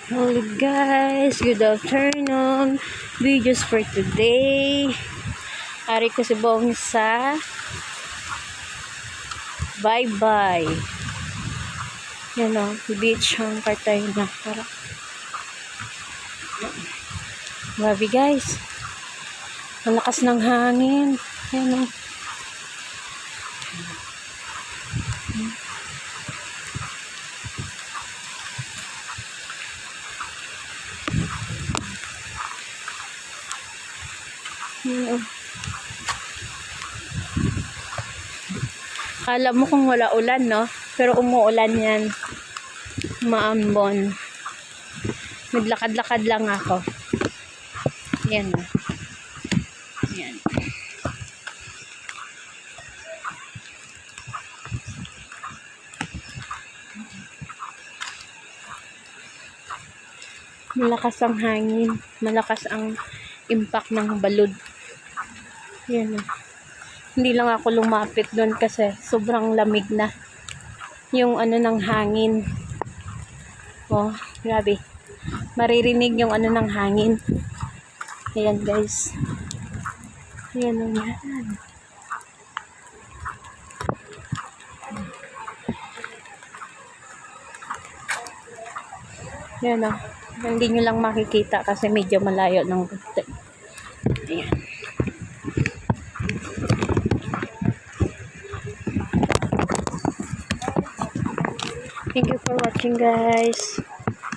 Hello guys, good afternoon. Videos for today. Ari ko si Bong sa bye-bye. Yan o, beach ang partay na. Grabe guys. Ang lakas ng hangin. Yan o. Kala mo kung wala ulan, no? Pero umuulan yan. Maambon. Naglakad-lakad lang ako. Yan, no? Yan. Malakas ang hangin. Malakas ang impact ng balod. Yan, no? Hindi lang ako lumapit doon kasi sobrang lamig na yung ano ng hangin. Oh, grabe. Maririnig yung ano ng hangin. Ayan guys. Ayan o yan. Ayan o. Hindi nyo lang makikita kasi medyo malayo ng konti. Ayan. Thank you for watching guys.